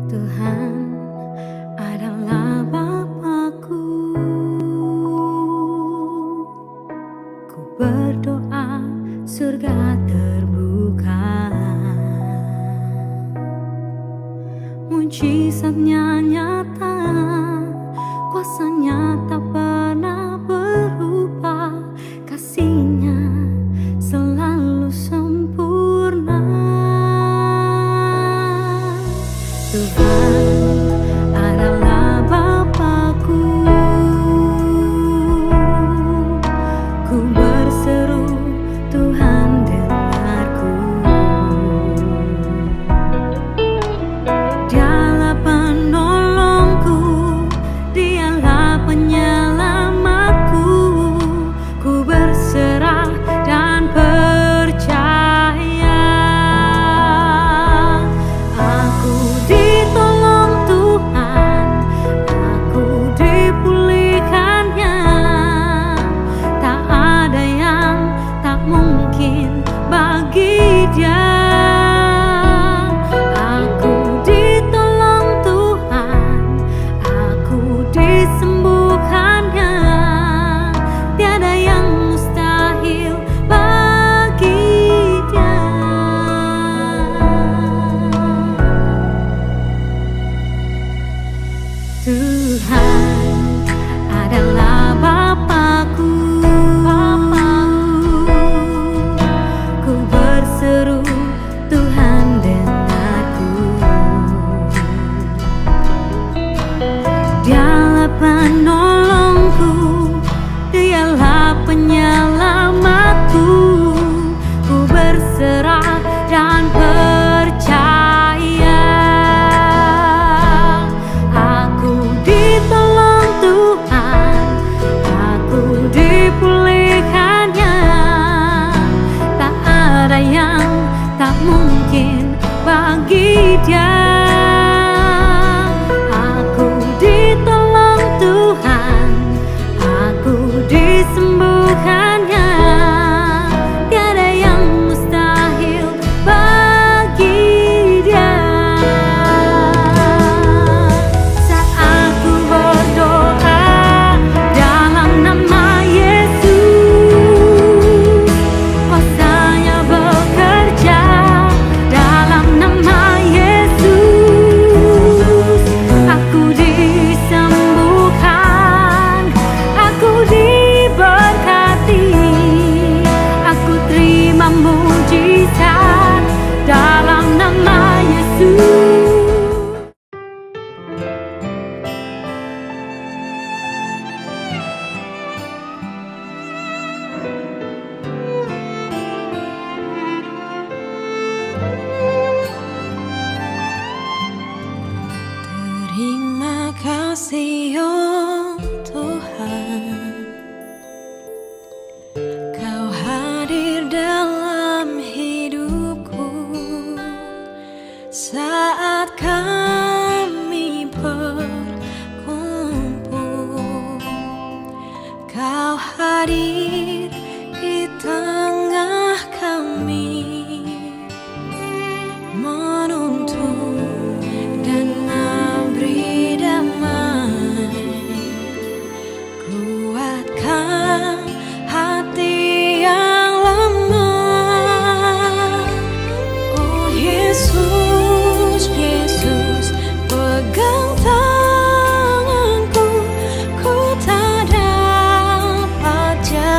Tuhan adalah Bapakku. Ku berdoa surga terbuka, mujizatnya nyata, kuasanya tak pernah berubah, kasihnya selalu sempurna. Tuhan adalah Bapakku. Ku berseru, Tuhan dengarku. Dialah penolongku, Dialah penyelamatku. Ku berserah dan percaya. Aku ditolong Tuhan, aku dipulihkannya. Tak ada yang tak mungkin bagi Dia. Aku ditolong Tuhan, aku disembuhkannya. Tiada yang mustahil bagi Dia. Tuhan adalah Bapakku. Ku berseru, Tuhan dengarku. Dialah penolongku, Dialah penyelamatku. Ku berserah dan percaya. Aku ditolong Tuhan, aku dipulihkannya. Tak ada yang tak mungkin bagi Dia. Aku ditolong Tuhan, aku disembuhkannya. Tiada yang mustahil bagi Dia. Saat aku berdoa dalam nama Yesus, kuasanya bekerja dalam nama Yesus. Aku disembuhkan, aku diberkati, aku terima mujizat dalam nama Yesus. Terima kasih oh Tuhan, Kau hadir dalam hidupku saat kami berkumpul. Kau hadir di tengah kami, menuntun dan memberi damai. Kuatkan hati yang lemah. Oh Yesus, Yesus, pegang tanganku. Ku tak dapat jalan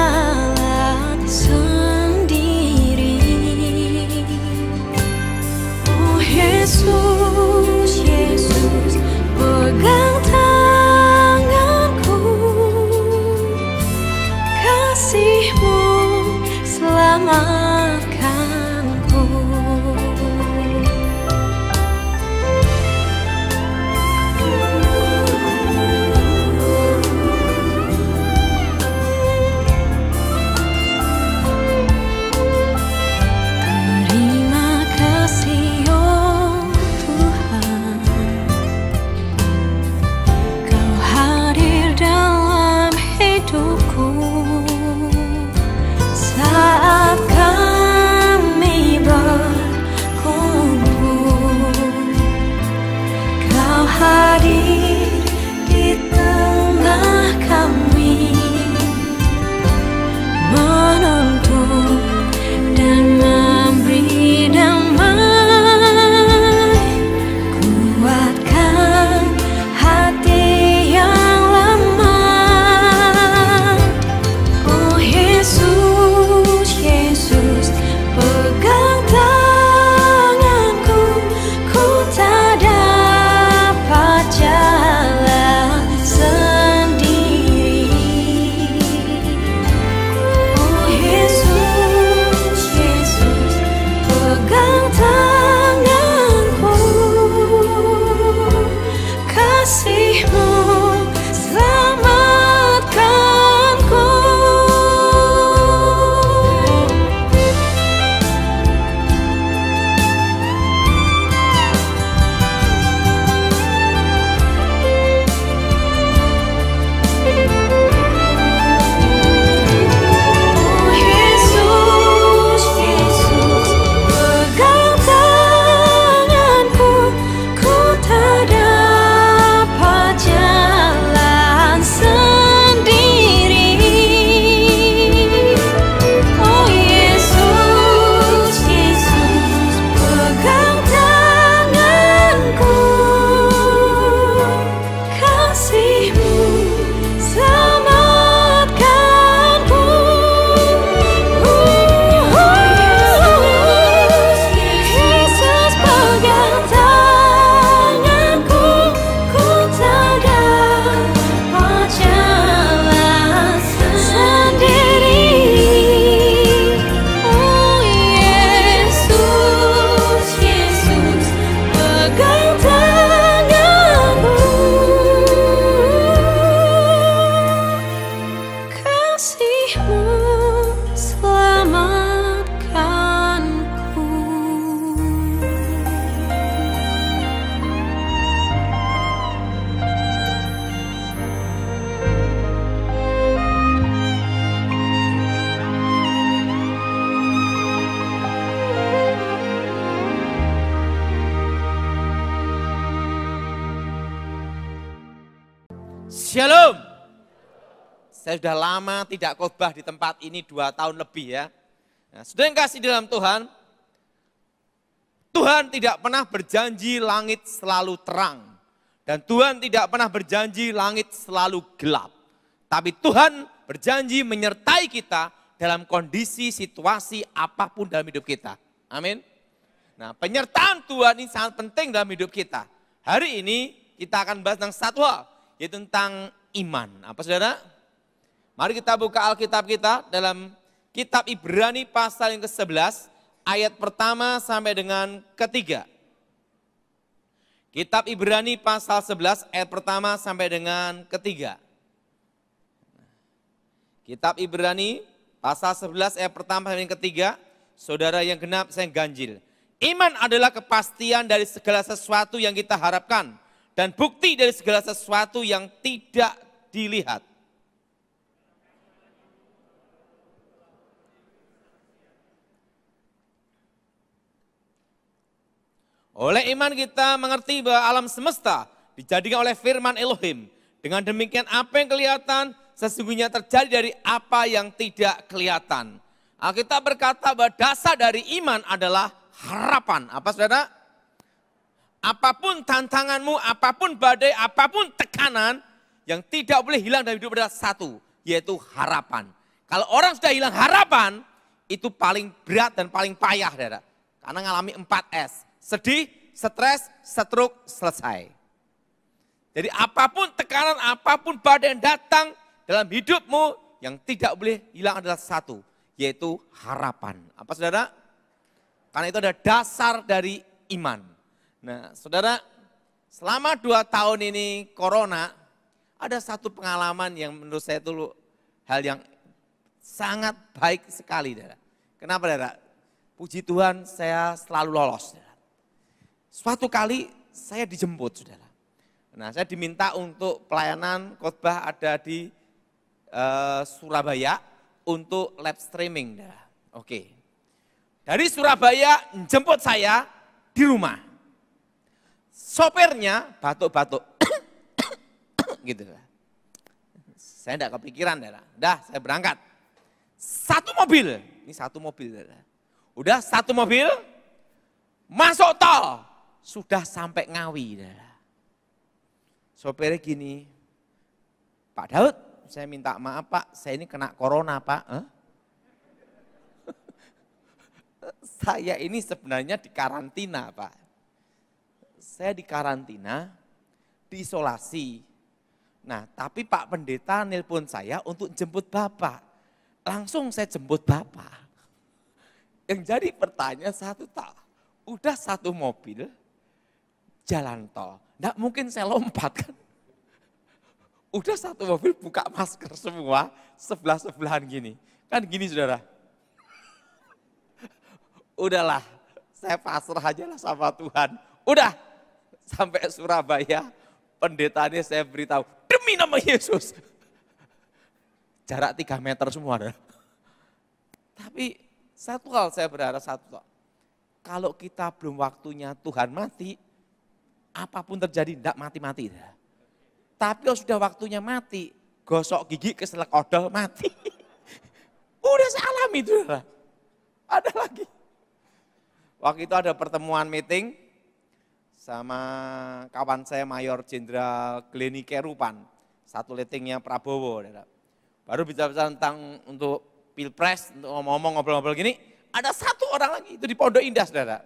Shalom. Saya sudah lama tidak khotbah di tempat ini 2 tahun lebih ya. Nah, saudara yang kasih dalam Tuhan, Tuhan tidak pernah berjanji langit selalu terang. Dan Tuhan tidak pernah berjanji langit selalu gelap. Tapi Tuhan berjanji menyertai kita dalam kondisi situasi apapun dalam hidup kita. Amin. Nah, penyertaan Tuhan ini sangat penting dalam hidup kita. Hari ini kita akan bahas tentang satu hal, yaitu tentang iman. Apa saudara? Mari kita buka Alkitab kita dalam kitab Ibrani pasal yang ke-11, ayat pertama sampai dengan ketiga. Kitab Ibrani pasal 11 ayat pertama sampai dengan ketiga. Kitab Ibrani pasal 11 ayat pertama sampai dengan ketiga. Saudara yang genap, saya ganjil. Iman adalah kepastian dari segala sesuatu yang kita harapkan. Dan bukti dari segala sesuatu yang tidak dilihat. Oleh iman kita mengerti bahwa alam semesta dijadikan oleh firman Elohim. Dengan demikian apa yang kelihatan sesungguhnya terjadi dari apa yang tidak kelihatan. Alkitab berkata bahwa dasar dari iman adalah harapan. Apa saudara? Apapun tantanganmu, apapun badai, apapun tekanan, yang tidak boleh hilang dari hidup adalah satu, yaitu harapan. Kalau orang sudah hilang harapan, itu paling berat dan paling payah, saudara. Karena ngalami 4S. Sedih, stres, stroke, selesai. Jadi apapun tekanan, apapun badai yang datang dalam hidupmu, yang tidak boleh hilang adalah satu, yaitu harapan. Apa saudara? Karena itu ada dasar dari iman. Nah saudara, selama 2 tahun ini corona, ada satu pengalaman yang menurut saya itu hal yang sangat baik sekali. Saudara. Kenapa saudara? Puji Tuhan saya selalu lolos. Saudara. Suatu kali saya dijemput, saudara. Nah, saya diminta untuk pelayanan khotbah ada di Surabaya untuk live streaming, saudara. Oke. Dari Surabaya jemput saya di rumah. Sopirnya batuk-batuk, gitu. Saya enggak kepikiran, saudara. Udah, saya berangkat. Satu mobil, ini satu mobil, saudara. Udah satu mobil, masuk tol. Sudah sampai Ngawi. Sopirnya gini, Pak Daud, saya minta maaf Pak, saya ini kena corona Pak. Saya ini sebenarnya di karantina Pak. Saya di karantina, diisolasi. Nah tapi Pak Pendeta nelpon saya untuk jemput Bapak. Langsung saya jemput Bapak. Yang jadi pertanyaan satu tak, udah satu mobil, jalan tol, enggak mungkin saya lompat kan. Udah satu mobil buka masker semua, sebelah-sebelahan gini. Kan gini saudara. Udahlah, saya pasrah aja lah sama Tuhan. Udah, sampai Surabaya, pendetanya saya beritahu, demi nama Yesus. Jarak 3 meter semua. Saudara. Tapi satu hal saya berharap satu, kalau kita belum waktunya Tuhan mati, apapun terjadi tidak mati-mati. Tapi kalau sudah waktunya mati, gosok gigi keselak odol mati. Udah saya alami itu. Ada lagi. Waktu itu ada pertemuan meeting sama kawan saya Mayor Jenderal Glenny Kerupan. Satu meetingnya Prabowo. Baru bicara tentang untuk Pilpres, untuk ngomong-ngomong ngobrol-ngobrol gini. Ada satu orang lagi itu di Pondok Indah saudara.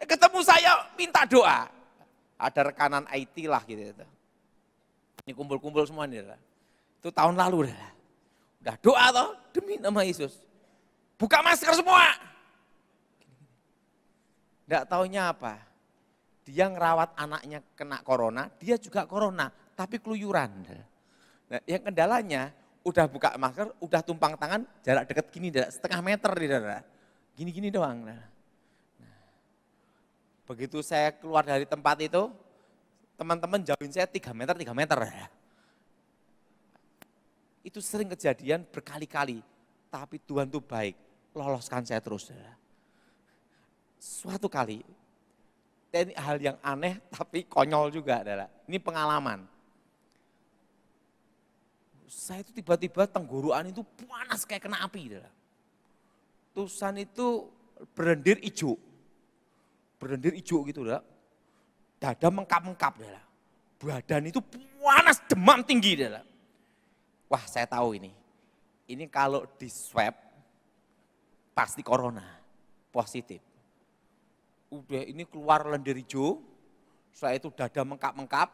Ketemu saya minta doa. Ada rekanan IT lah gitu. Ini kumpul-kumpul semua nih. Itu tahun lalu. Udah doa toh demi nama Yesus. Buka masker semua. Enggak taunya apa. Dia ngerawat anaknya kena corona, dia juga corona. Tapi keluyuran. Nah, yang kendalanya udah buka masker, udah tumpang tangan, jarak dekat gini, setengah meter. Gini-gini doang. Nah, begitu saya keluar dari tempat itu, teman-teman jauhin saya 3 meter. Itu sering kejadian berkali-kali. Tapi Tuhan tuh baik, loloskan saya terus. Suatu kali, ini hal yang aneh tapi konyol juga. Ini pengalaman. Saya itu tiba-tiba tenggorokan itu panas kayak kena api. Saudara. Tusan itu berlendir hijau. Berlendir hijau gitu. Saudara. Dada mengkap-mengkap. Saudara. Badan itu panas, demam tinggi. Saudara. Wah saya tahu ini. Ini kalau di swab pasti corona, positif. Udah ini keluar lendir hijau, setelah itu dada mengkap-mengkap,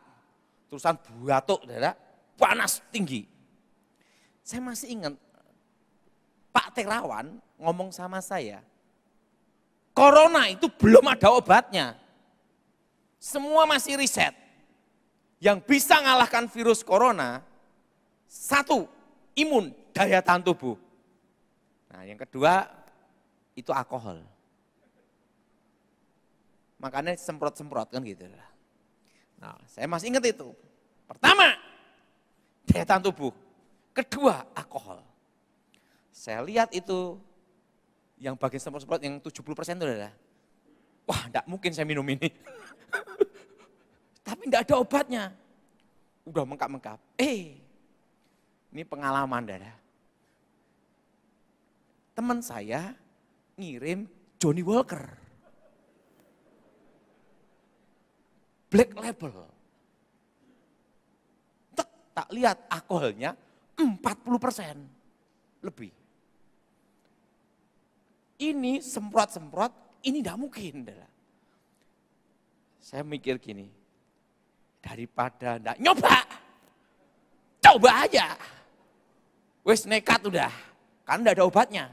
terusan batuk, panas tinggi. Saya masih ingat Pak Terawan ngomong sama saya, corona itu belum ada obatnya. Semua masih riset. Yang bisa ngalahkan virus corona, satu, imun, daya tahan tubuh. Nah yang kedua, itu alkohol. Makanya semprot-semprot kan gitu. Nah saya masih ingat itu. Pertama, daya tahan tubuh. Kedua, alkohol. Saya lihat itu, yang bagian semprot-semprot yang 70% itu adalah, wah enggak mungkin saya minum ini. Tapi enggak ada obatnya. Udah mengkap-mengkap. Ini pengalaman dada. Teman saya ngirim Johnny Walker. Black Label. Tak lihat alkoholnya 40% lebih. Ini semprot-semprot, ini tidak mungkin. Saya mikir gini, daripada enggak nyoba, coba aja. Wes nekat udah, kan enggak ada obatnya.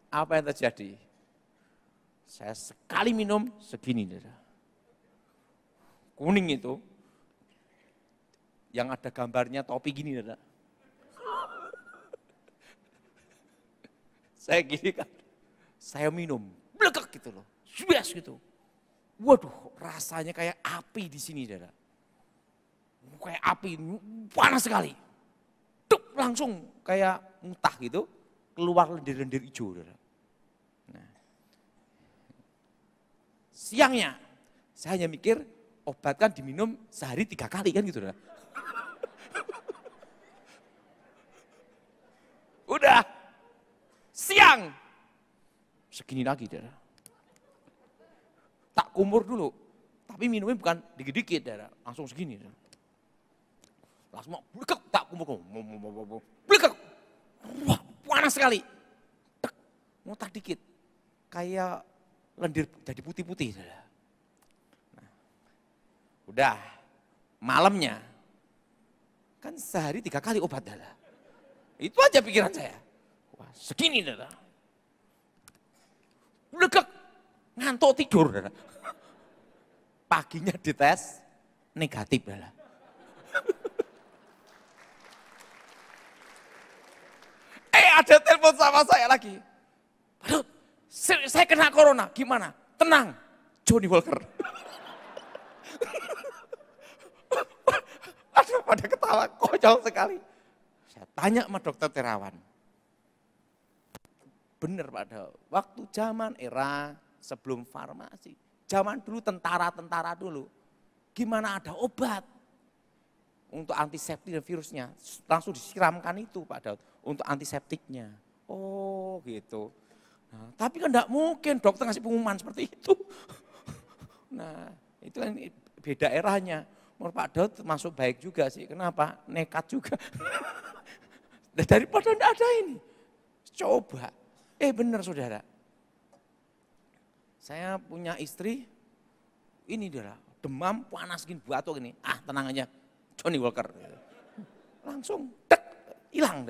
Apa yang terjadi? Saya sekali minum segini. Kuning itu, yang ada gambarnya topi gini. Saya gini kan, saya minum, blegek gitu loh, suas gitu. Waduh, rasanya kayak api di sini, Saudara. Kayak api, panas sekali. Duk, langsung kayak muntah gitu, keluar lendir-lendir hijau, Saudara. Nah. Siangnya, saya hanya mikir, obat kan diminum sehari 3 kali kan gitu, Saudara. Udah, siang, segini lagi, Saudara. Tak kumur dulu, tapi minumnya bukan dikit-dikit, langsung segini. Langsung blegek, tak kumur, blegek, wah panas sekali. Muntah dikit, kayak lendir jadi putih-putih. Nah, udah, malamnya, kan sehari 3 kali obat. Itu aja pikiran saya. Wah, segini. Blegek, ngantuk tidur. Paginya dites, negatif. Ada telepon sama saya lagi. Aduh, saya kena corona, gimana? Tenang, Johnny Walker. Aduh, pada ketawa, konyol sekali. Saya tanya sama dokter Terawan. Bener pada waktu zaman era sebelum farmasi. Zaman dulu tentara-tentara dulu. Gimana ada obat untuk antiseptik dan virusnya. Langsung disiramkan itu Pak Daud untuk antiseptiknya. Oh gitu. Nah, tapi kan enggak mungkin dokter ngasih pengumuman seperti itu. Nah itu kan beda eranya. Menurut Pak Daud termasuk baik juga sih. Kenapa? Nekat juga. Daripada enggak ada ini. Coba. Benar saudara. Saya punya istri, ini dia demam, panas gini, batuk gini. Tenang aja, Johnny Walker. Langsung, hilang.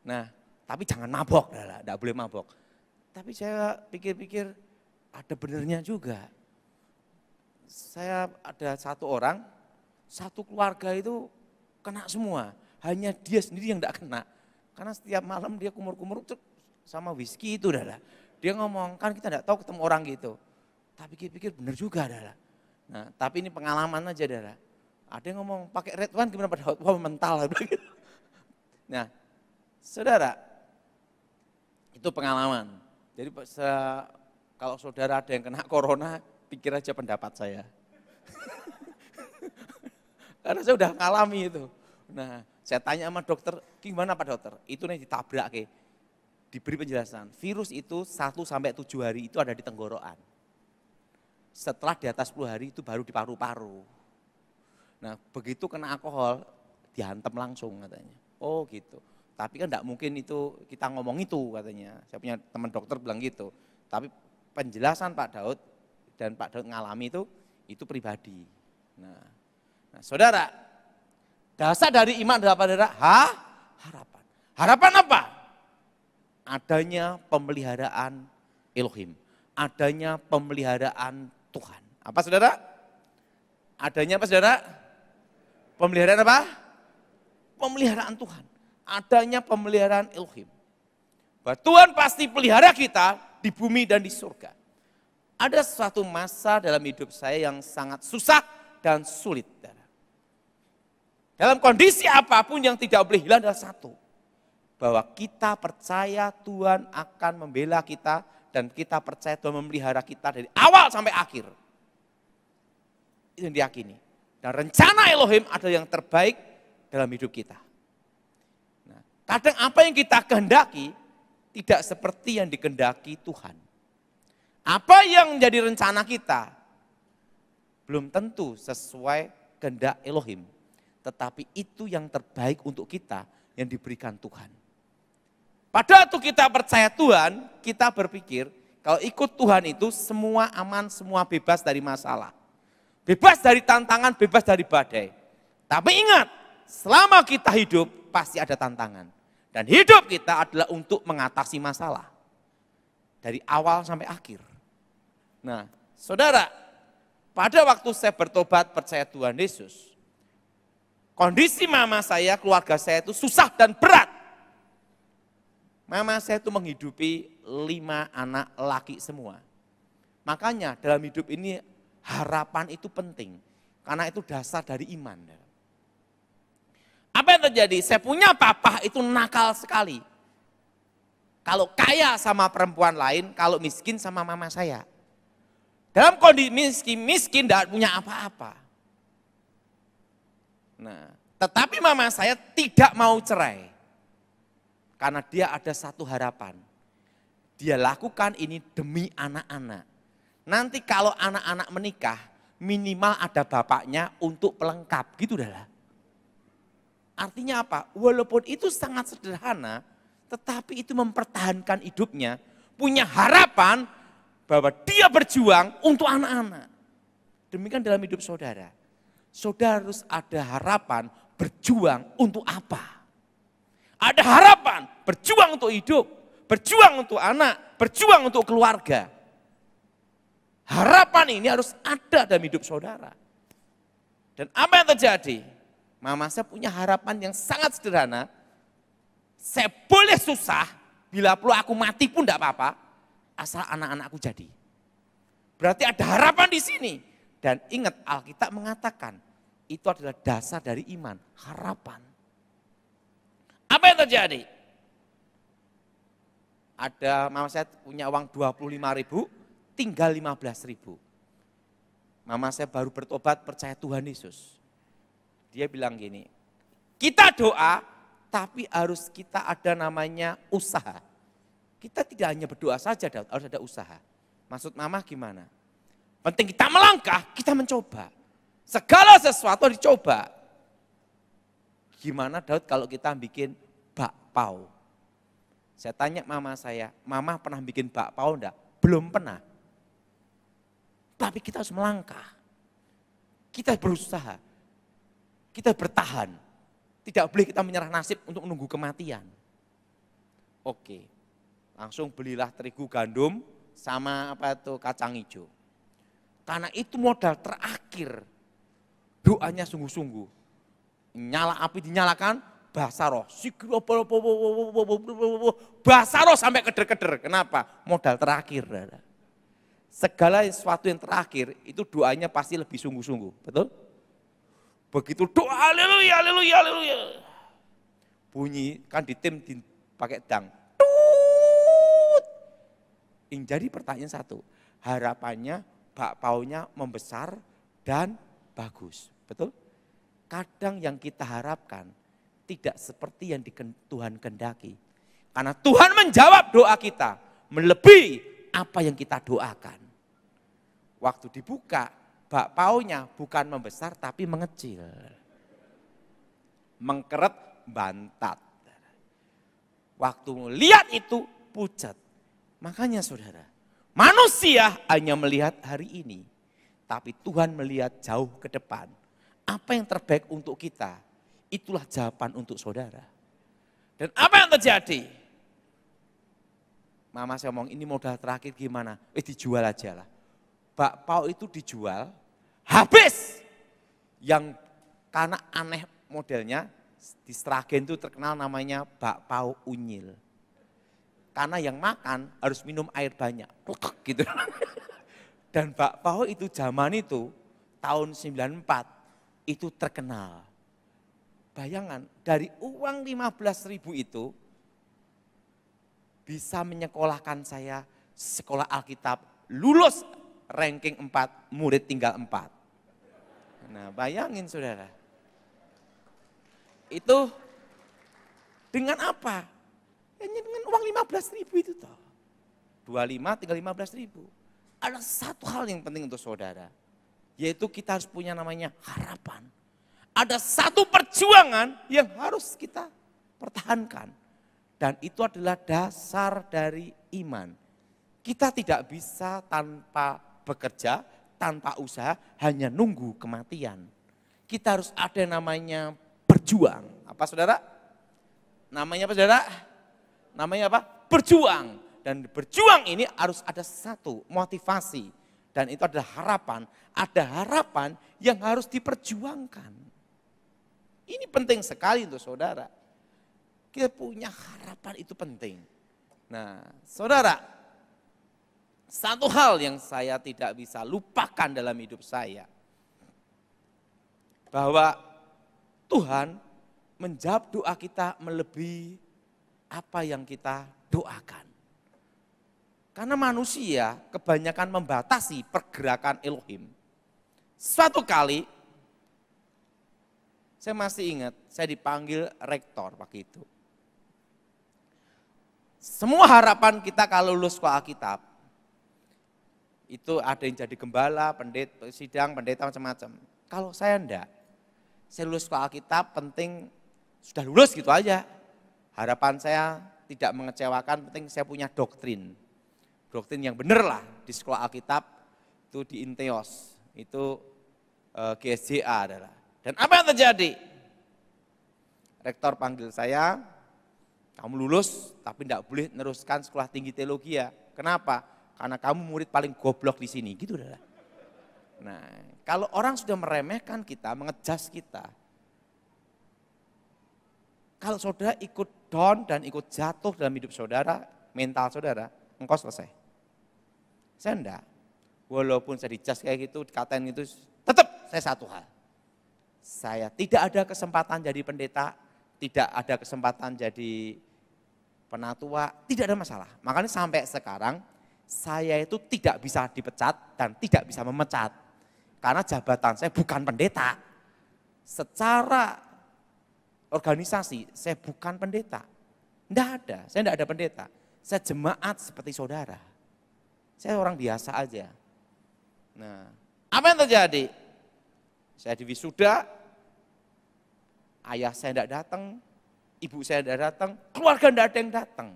Nah, tapi jangan mabok, enggak boleh mabok. Tapi saya pikir-pikir, ada benernya juga. Saya ada satu orang, satu keluarga itu kena semua. Hanya dia sendiri yang enggak kena. Karena setiap malam dia kumur-kumur sama whisky itu. Dia ngomong, kan kita enggak tahu ketemu orang gitu. Tapi pikir-pikir bener juga. Nah, tapi ini pengalaman aja. Ada yang ngomong, pakai red wine gimana pada wah mental. Nah, saudara, itu pengalaman. Jadi kalau saudara ada yang kena corona, pikir aja pendapat saya. Karena saya udah ngalami itu. Nah, Saya tanya sama dokter, gimana Pak Dokter? Itu nih ditabrak ke. Diberi penjelasan, virus itu 1-7 hari itu ada di tenggorokan. Setelah di atas 10 hari itu baru di paru-paru. Nah begitu kena alkohol, dihantam langsung katanya. Oh gitu. Tapi kan enggak mungkin itu kita ngomong itu katanya. Saya punya teman dokter bilang gitu. Tapi penjelasan Pak Daud dan Pak Daud ngalami itu pribadi. Nah saudara, dasar dari iman adalah apa saudara? Harapan. Harapan apa? Adanya pemeliharaan Elohim. Adanya pemeliharaan Tuhan. Apa saudara? Adanya apa saudara? Pemeliharaan apa? Pemeliharaan Tuhan. Adanya pemeliharaan Elohim. Bahwa Tuhan pasti pelihara kita di bumi dan di surga. Ada suatu masa dalam hidup saya yang sangat susah dan sulit. Dalam kondisi apapun yang tidak boleh hilang adalah satu. Bahwa kita percaya Tuhan akan membela kita dan kita percaya Tuhan memelihara kita dari awal sampai akhir. Itu yang diyakini. Dan rencana Elohim adalah yang terbaik dalam hidup kita. Nah, kadang apa yang kita kehendaki tidak seperti yang dikehendaki Tuhan. Apa yang menjadi rencana kita belum tentu sesuai kehendak Elohim. Tetapi itu yang terbaik untuk kita yang diberikan Tuhan. Pada waktu kita percaya Tuhan, kita berpikir kalau ikut Tuhan itu semua aman, semua bebas dari masalah. Bebas dari tantangan, bebas dari badai. Tapi ingat, selama kita hidup pasti ada tantangan. Dan hidup kita adalah untuk mengatasi masalah. Dari awal sampai akhir. Nah, saudara, pada waktu saya bertobat percaya Tuhan Yesus, kondisi mama saya, keluarga saya itu susah dan berat. Mama saya itu menghidupi 5 anak laki semua. Makanya dalam hidup ini harapan itu penting. Karena itu dasar dari iman. Apa yang terjadi? Saya punya papa itu nakal sekali. Kalau kaya sama perempuan lain, kalau miskin sama mama saya. Dalam kondisi miskin tidak punya apa-apa. Nah, tetapi mama saya tidak mau cerai. Karena dia ada satu harapan. Dia lakukan ini demi anak-anak. Nanti kalau anak-anak menikah, minimal ada bapaknya untuk pelengkap. Gitu dah. Artinya apa? Walaupun itu sangat sederhana, tetapi itu mempertahankan hidupnya. Punya harapan bahwa dia berjuang untuk anak-anak. Demikian dalam hidup saudara. Saudara harus ada harapan berjuang untuk apa? Ada harapan berjuang untuk hidup, berjuang untuk anak, berjuang untuk keluarga. Harapan ini harus ada dalam hidup saudara. Dan apa yang terjadi? Mama saya punya harapan yang sangat sederhana. Saya boleh susah, bila perlu aku mati pun tidak apa-apa, asal anak-anakku jadi. Berarti ada harapan di sini. Dan ingat Alkitab mengatakan, itu adalah dasar dari iman, harapan. Apa yang terjadi? Ada mama saya punya uang 25.000, tinggal 15.000. Mama saya baru bertobat percaya Tuhan Yesus. Dia bilang gini, kita doa tapi harus kita ada namanya usaha. Kita tidak hanya berdoa saja, Daud, harus ada usaha. Maksud mama gimana? Penting kita melangkah, kita mencoba. Segala sesuatu dicoba. Gimana Daud kalau kita bikin bakpao? Saya tanya mama saya, mama pernah bikin bakpao enggak? Belum pernah. Tapi kita harus melangkah. Kita berusaha. Kita bertahan. Tidak boleh kita menyerah nasib untuk menunggu kematian. Oke. Langsung belilah terigu gandum sama apa itu kacang hijau. Karena itu modal terakhir. Doanya sungguh-sungguh. Nyala api dinyalakan, bahasa roh. Bahasa roh sampai keder-keder. Kenapa? Modal terakhir. Segala sesuatu yang terakhir itu doanya pasti lebih sungguh-sungguh. Betul? Begitu doa, haleluya, haleluya, haleluya. Bunyi kan di tim pakai dang. Tut. Yang jadi pertanyaan satu, harapannya bakpaunya membesar dan bagus. Betul? Kadang yang kita harapkan tidak seperti yang Tuhan kehendaki. Karena Tuhan menjawab doa kita melebihi apa yang kita doakan. Waktu dibuka, bakpaunya bukan membesar tapi mengecil. Mengkeret bantat. Waktu lihat itu pucat. Makanya saudara, manusia hanya melihat hari ini. Tapi Tuhan melihat jauh ke depan. Apa yang terbaik untuk kita, itulah jawaban untuk saudara. Dan apa yang terjadi? Mama saya ngomong, ini modal terakhir gimana? Dijual aja lah. Bakpao itu dijual, habis. Yang karena aneh modelnya, di Sragen itu terkenal namanya bakpao unyil. Karena yang makan harus minum air banyak, gitu. Dan bakpao itu zaman itu, tahun 94, itu terkenal. Bayangan, dari uang 15.000 itu, bisa menyekolahkan saya sekolah Alkitab, lulus ranking 4, murid tinggal 4. Nah bayangin saudara, itu dengan apa? Hanya dengan uang 15.000 itu toh. 25 tinggal 15.000. Ada satu hal yang penting untuk saudara, yaitu kita harus punya namanya harapan. Ada satu perjuangan yang harus kita pertahankan. Dan itu adalah dasar dari iman. Kita tidak bisa tanpa bekerja, tanpa usaha, hanya nunggu kematian. Kita harus ada namanya berjuang. Apa saudara? Namanya apa saudara? Namanya apa? Berjuang. Dan berjuang ini harus ada satu motivasi. Dan itu adalah harapan. Ada harapan yang harus diperjuangkan. Ini penting sekali untuk saudara. Kita punya harapan itu penting. Nah, saudara, satu hal yang saya tidak bisa lupakan dalam hidup saya. Bahwa Tuhan menjawab doa kita melebihi apa yang kita doakan. Karena manusia kebanyakan membatasi pergerakan Elohim. Suatu kali, saya masih ingat, saya dipanggil rektor waktu itu. Semua harapan kita kalau lulus sekolah Alkitab, itu ada yang jadi gembala, pendeta, sidang, pendeta macam-macam. Kalau saya enggak, saya lulus sekolah Alkitab penting sudah lulus gitu aja. Harapan saya tidak mengecewakan, penting saya punya doktrin. Doktrin yang benar lah di sekolah Alkitab, itu di Inteos, itu GSJA adalah. Dan apa yang terjadi? Rektor panggil saya, kamu lulus tapi tidak boleh meneruskan sekolah tinggi teologi ya. Kenapa? Karena kamu murid paling goblok di sini, gitu adalah. Nah, kalau orang sudah meremehkan kita, mengejas kita, kalau saudara ikut down dan ikut jatuh dalam hidup saudara, mental saudara, engkau selesai. Saya enggak. Walaupun saya dijas kayak gitu, dikatain gitu, tetap saya satu hal. Saya tidak ada kesempatan jadi pendeta, tidak ada kesempatan jadi penatua, tidak ada masalah. Makanya sampai sekarang saya itu tidak bisa dipecat dan tidak bisa memecat. Karena jabatan saya bukan pendeta. Secara organisasi saya bukan pendeta. Tidak ada, saya tidak ada pendeta. Saya jemaat seperti saudara. Saya orang biasa aja. Nah, apa yang terjadi? Saya di wisuda, ayah saya tidak datang, ibu saya tidak datang, keluarga tidak ada yang datang.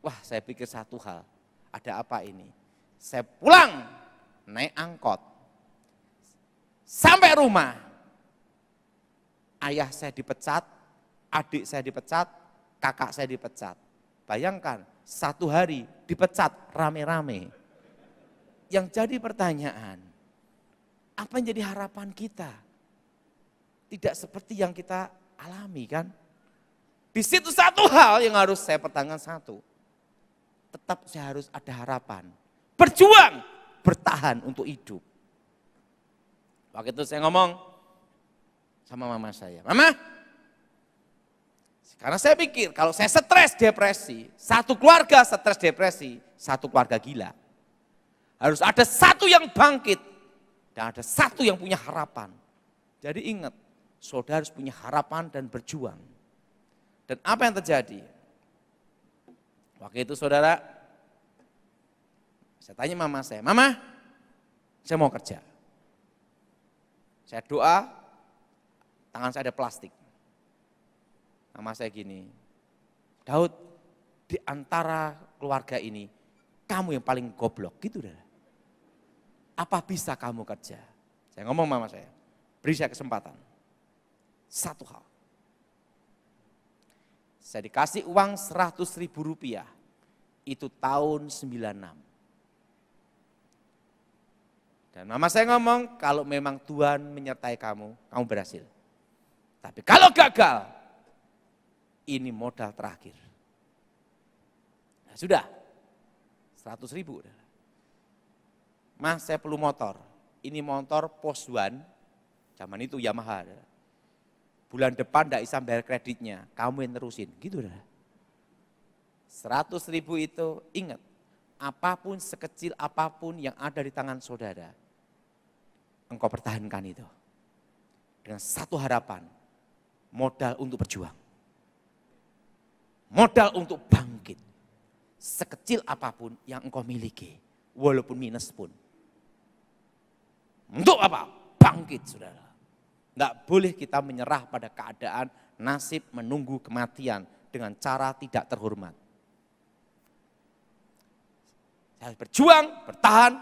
Wah, saya pikir satu hal, ada apa ini? Saya pulang, naik angkot, sampai rumah, ayah saya dipecat, adik saya dipecat, kakak saya dipecat. Bayangkan, satu hari dipecat rame-rame. Yang jadi pertanyaan, apa yang jadi harapan kita? Tidak seperti yang kita alami kan? Di situ satu hal yang harus saya pertahankan satu. Tetap saya harus ada harapan. Berjuang, bertahan untuk hidup. Waktu itu saya ngomong sama mama saya, Mama, karena saya pikir kalau saya stres depresi, satu keluarga stres depresi, satu keluarga gila. Harus ada satu yang bangkit dan ada satu yang punya harapan. Jadi ingat, saudara harus punya harapan dan berjuang. Dan apa yang terjadi? Waktu itu saudara, saya tanya mama saya, "Mama, saya mau kerja." Saya doa, tangan saya ada plastik. Mama saya gini, "Daud, di antara keluarga ini, kamu yang paling goblok." Gitu dah. "Apa bisa kamu kerja?" Saya ngomong mama saya, "Beri saya kesempatan. Satu hal. Saya dikasih uang 100.000 rupiah. Itu tahun 96. Dan mama saya ngomong, "Kalau memang Tuhan menyertai kamu, kamu berhasil. Tapi kalau gagal, ini modal terakhir." Nah, sudah, 100.000. "Mas, saya perlu motor. Ini motor Post One, zaman itu Yamaha. Bulan depan tidak bisa bayar kreditnya, kamu yang terusin." Gitu dah. 100.000 itu, ingat, apapun sekecil apapun yang ada di tangan saudara, engkau pertahankan itu. Dengan satu harapan, modal untuk berjuang. Modal untuk bangkit. Sekecil apapun yang engkau miliki, walaupun minus pun. Untuk apa? Bangkit, saudara. Tidak boleh kita menyerah pada keadaan nasib menunggu kematian dengan cara tidak terhormat. Saya harus berjuang, bertahan,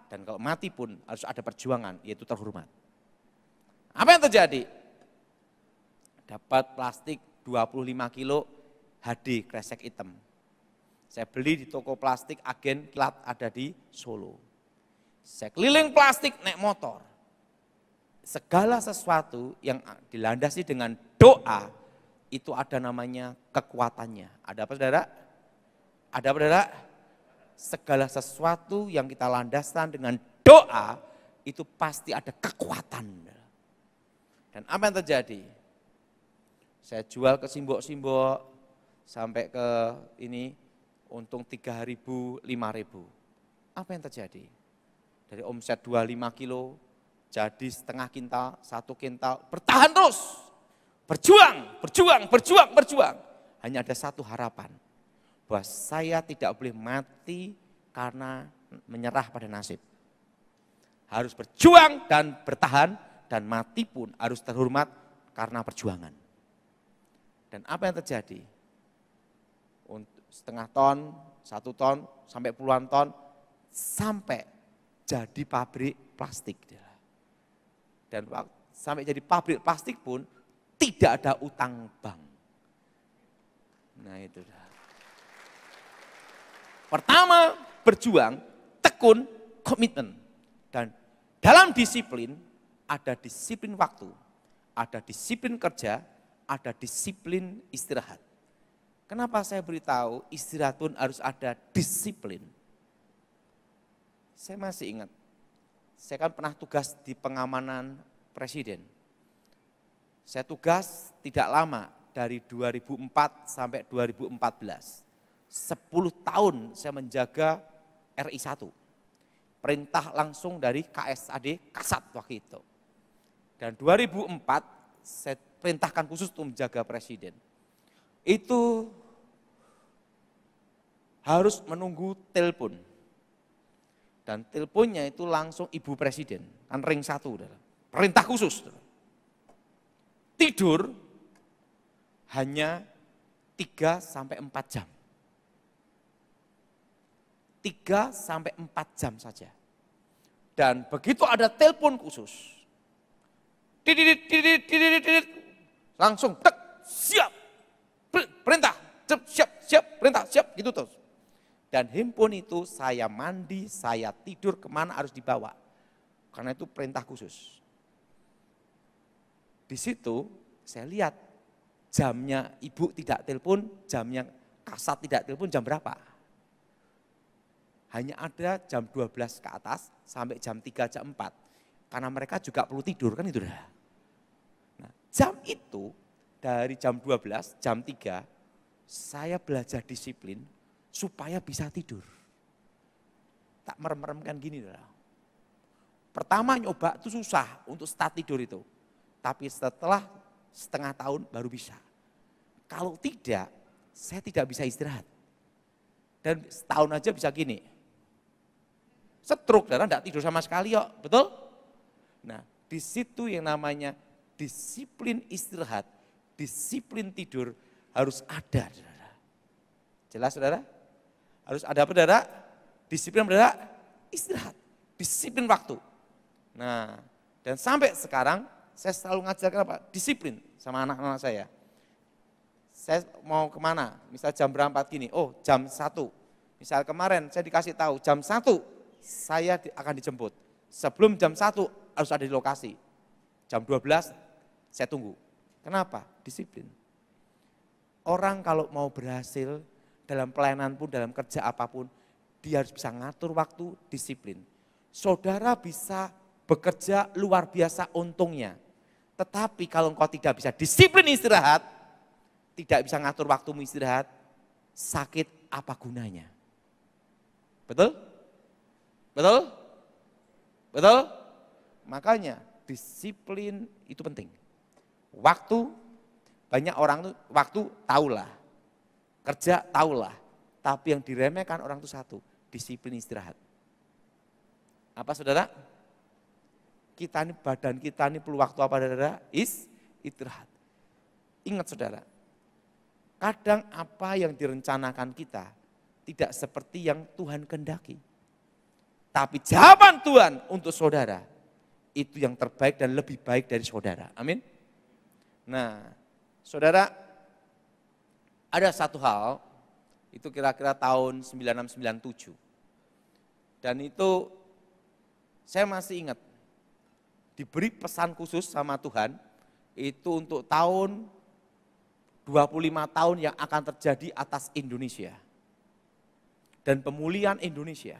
dan kalau mati pun harus ada perjuangan, yaitu terhormat. Apa yang terjadi? Dapat plastik 25 kilo HD kresek hitam. Saya beli di toko plastik Agen Plat ada di Solo. Saya keliling plastik naik motor. Segala sesuatu yang dilandasi dengan doa, itu ada namanya kekuatannya. Ada apa saudara? Ada apa saudara? Segala sesuatu yang kita landaskan dengan doa, itu pasti ada kekuatan. Dan apa yang terjadi? Saya jual ke simbok-simbok, sampai ke ini, untung 3.000, 5.000. Apa yang terjadi? Dari omset 25 kilo, jadi setengah kintal, 1 kintal, bertahan terus. Berjuang, berjuang, berjuang, berjuang. Hanya ada satu harapan, bahwa saya tidak boleh mati karena menyerah pada nasib. Harus berjuang dan bertahan, dan mati pun harus terhormat karena perjuangan. Dan apa yang terjadi? Untuk setengah ton, 1 ton, sampai puluhan ton, sampai jadi pabrik plastik. Dan sampai jadi pabrik plastik pun tidak ada utang bank. Nah itu dah. Pertama berjuang, tekun, komitmen. Dan dalam disiplin, ada disiplin waktu, ada disiplin kerja, ada disiplin istirahat. Kenapa saya beritahu istirahat pun harus ada disiplin? Saya masih ingat, saya kan pernah tugas di pengamanan presiden. Saya tugas tidak lama, dari 2004 sampai 2014. 10 tahun saya menjaga RI 1. Perintah langsung dari KSAD Kasat waktu itu. Dan 2004 saya perintahkan khusus untuk menjaga presiden. Itu harus menunggu telepon. Dan teleponnya itu langsung ibu presiden, kan ring 1, perintah khusus. Tidur hanya 3-4 jam. 3-4 jam saja. Dan begitu ada telepon khusus, langsung tek, siap, perintah, siap, perintah, siap, gitu terus. Dan handphone itu saya mandi, saya tidur, kemana harus dibawa. Karena itu perintah khusus. Di situ saya lihat jamnya ibu tidak telepon, jamnya Kasat tidak telepon jam berapa. Hanya ada jam 12 ke atas sampai jam 3, jam 4. Karena mereka juga perlu tidur, kan itu dah. Nah, jam itu dari jam 12, jam 3, saya belajar disiplin supaya bisa tidur. Tak merem-meremkan gini dah. Pertama nyoba itu susah untuk start tidur itu. tapi setelah setengah tahun baru bisa. Kalau tidak, saya tidak bisa istirahat. Dan setahun aja bisa gini. Stroke, darah tidak tidur sama sekali kok, betul? Nah, di situ yang namanya disiplin istirahat, disiplin tidur harus ada, saudara. Jelas, saudara? Harus ada apa, saudara? Disiplin, saudara, istirahat, disiplin waktu. Nah, dan sampai sekarang saya selalu ngajarkan apa? Disiplin sama anak-anak saya. Saya mau kemana? Misal jam berapa gini, oh jam 1. Misal kemarin saya dikasih tahu jam 1 saya akan dijemput. Sebelum jam 1 harus ada di lokasi. Jam 12 saya tunggu. Kenapa? Disiplin. Orang kalau mau berhasil dalam pelayanan pun, dalam kerja apapun, dia harus bisa ngatur waktu, disiplin. Saudara bisa bekerja luar biasa untungnya. Tetapi kalau engkau tidak bisa disiplin istirahat, tidak bisa ngatur waktumu istirahat, sakit apa gunanya? Betul? Betul? Betul? Makanya disiplin itu penting. Waktu, banyak orang tuh waktu tahulah, kerja tahulah, tapi yang diremehkan orang itu satu, disiplin istirahat. Apa saudara? Kita ini, badan kita ini perlu waktu apa saudara? Istirahat. Ingat saudara, kadang apa yang direncanakan kita tidak seperti yang Tuhan kehendaki. Tapi jawaban Tuhan untuk saudara, itu yang terbaik dan lebih baik dari saudara. Amin. Nah, saudara, ada satu hal, itu kira-kira tahun 9697. Dan itu saya masih ingat, diberi pesan khusus sama Tuhan, itu untuk tahun 25 tahun yang akan terjadi atas Indonesia. Dan pemulihan Indonesia.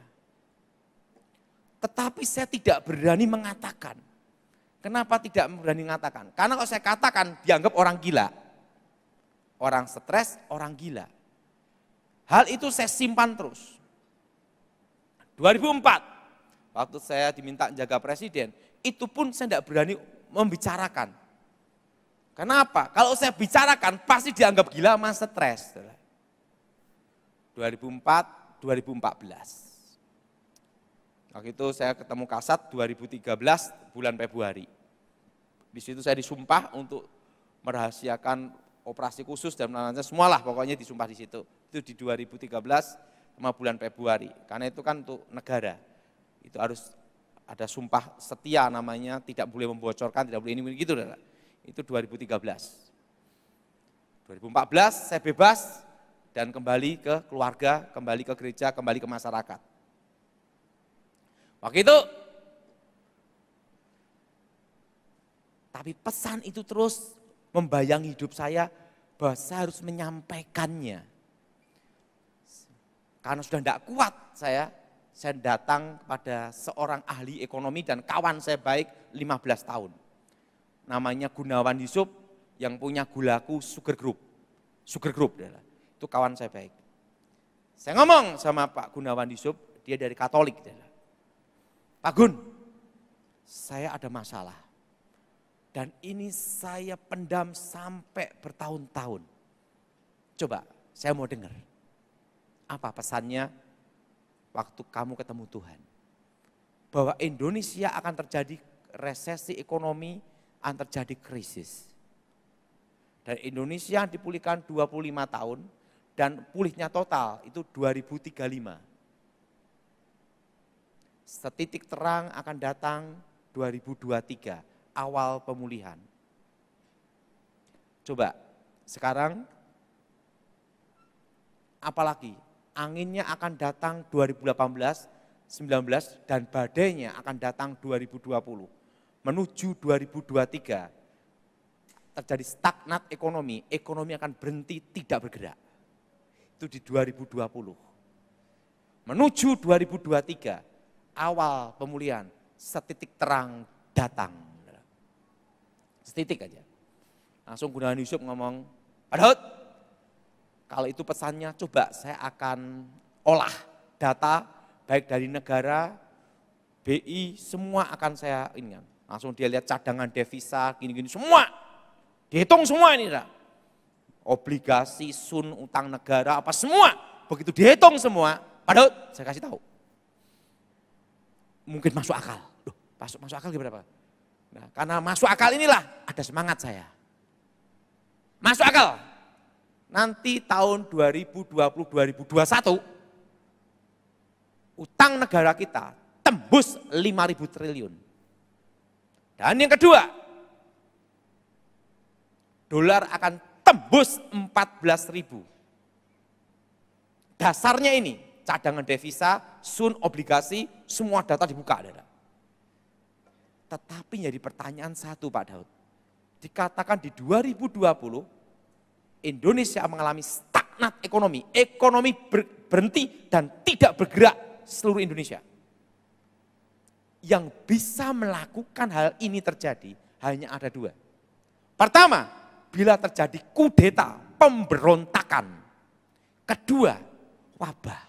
Tetapi saya tidak berani mengatakan. Kenapa tidak berani mengatakan? Karena kalau saya katakan dianggap orang gila. Orang stres, orang gila. Hal itu saya simpan terus. 2004, waktu saya diminta jaga presiden, itu pun saya tidak berani membicarakan. Kenapa? Kalau saya bicarakan pasti dianggap gila sama stres. 2004, 2014. Waktu itu saya ketemu Kasat 2013 bulan Februari. Di situ saya disumpah untuk merahasiakan operasi khusus dan lain-lain, semualah pokoknya disumpah di situ. Itu di 2013 sama bulan Februari. Karena itu kan untuk negara. Itu harus ada sumpah setia namanya, tidak boleh membocorkan, tidak boleh ini gitu. Itu 2013. 2014 saya bebas dan kembali ke keluarga, kembali ke gereja, kembali ke masyarakat. Waktu itu, tapi pesan itu terus membayangi hidup saya bahwa saya harus menyampaikannya. Karena sudah tidak kuat saya datang kepada seorang ahli ekonomi dan kawan saya baik 15 tahun. Namanya Gunawan Yusuf yang punya Gulaku Sugar Group. Sugar Group adalah, itu kawan saya baik. Saya ngomong sama Pak Gunawan Yusuf, dia dari Katolik adalah. Pak Gun, saya ada masalah. Dan ini saya pendam sampai bertahun-tahun. Coba, saya mau dengar. Apa pesannya waktu kamu ketemu Tuhan? Bahwa Indonesia akan terjadi resesi ekonomi, akan terjadi krisis. Dan Indonesia dipulihkan 25 tahun dan pulihnya total itu 2035. Setitik terang akan datang 2023, awal pemulihan. Coba, sekarang apalagi anginnya akan datang 2018, 19 dan badainya akan datang 2020. Menuju 2023 terjadi stagnat ekonomi, ekonomi akan berhenti tidak bergerak. Itu di 2020. Menuju 2023, awal pemulihan, setitik terang datang. Setitik aja. Langsung Gunawan Yusuf ngomong, Pak Daud, kalau itu pesannya coba saya akan olah data baik dari negara, BI, semua akan saya ingat. Langsung dia lihat cadangan devisa, gini-gini semua. Dihitung semua ini. Obligasi, sun, utang negara, apa semua. Begitu dihitung semua, Pak Daud, saya kasih tahu. Mungkin masuk akal. Loh, masuk akal gimana Pak? Nah, karena masuk akal inilah ada semangat saya. Masuk akal. Nanti tahun 2020-2021, utang negara kita tembus 5.000 triliun. Dan yang kedua, dolar akan tembus 14.000. Dasarnya ini, cadangan devisa, sun, obligasi, semua data dibuka. Tetapi jadi pertanyaan satu Pak Daud. Dikatakan di 2020, Indonesia mengalami stagnat ekonomi. Ekonomi berhenti dan tidak bergerak seluruh Indonesia. Yang bisa melakukan hal ini terjadi hanya ada dua. Pertama, bila terjadi kudeta, pemberontakan. Kedua, wabah.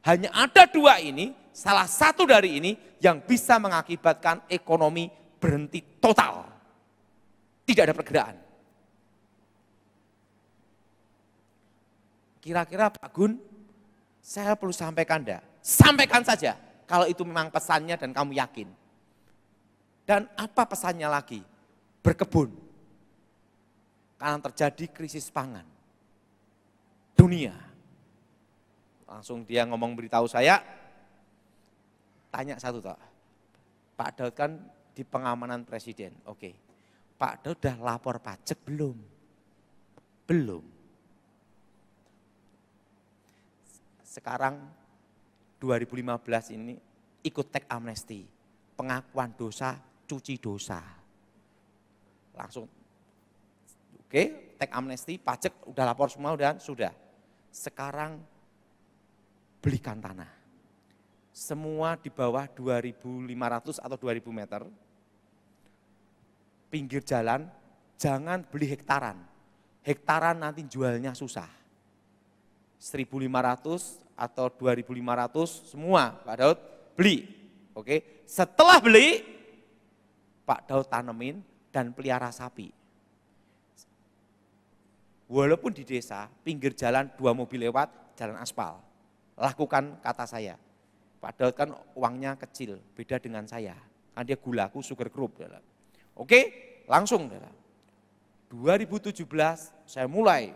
Hanya ada dua ini, salah satu dari ini yang bisa mengakibatkan ekonomi berhenti total. Tidak ada pergerakan. Kira-kira Pak Gun, saya perlu sampaikan enggak? Sampaikan saja kalau itu memang pesannya dan kamu yakin. Dan apa pesannya lagi? Berkebun. Karena terjadi krisis pangan. Dunia. Langsung dia ngomong beritahu saya, tanya satu toh. Pak Daud kan di pengamanan presiden, oke. Pak Daud udah lapor pajak belum? Belum. Sekarang 2015 ini ikut teks amnesti, pengakuan dosa, cuci dosa. Langsung, oke, teks amnesti, pajak udah lapor semua, sudah. Sekarang belikan tanah. Semua di bawah 2.500 atau 2.000 meter, pinggir jalan, jangan beli hektaran. Hektaran nanti jualnya susah. 1.500 atau 2.500 semua Pak Daud beli. Oke, setelah beli Pak Daud tanemin dan pelihara sapi. Walaupun di desa pinggir jalan 2 mobil lewat, jalan aspal. Lakukan kata saya. Pak Daud kan uangnya kecil, beda dengan saya. Kan dia gulaku sugar group. Oke, langsung. 2017 saya mulai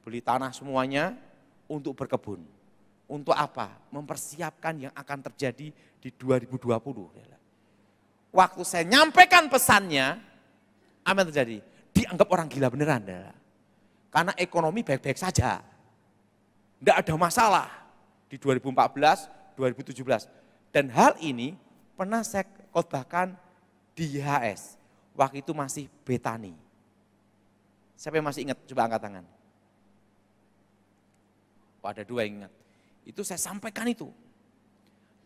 beli tanah semuanya untuk berkebun. Untuk apa? Mempersiapkan yang akan terjadi di 2020. Waktu saya nyampaikan pesannya, apa yang terjadi? Dianggap orang gila beneran. Karena ekonomi baik-baik saja. Tidak ada masalah di 2014, 2017. Dan hal ini pernah saya khotbahkan di YHS. Waktu itu masih Betani. Siapa yang masih ingat? Coba angkat tangan. Oh, ada 2 yang ingat. Itu saya sampaikan itu.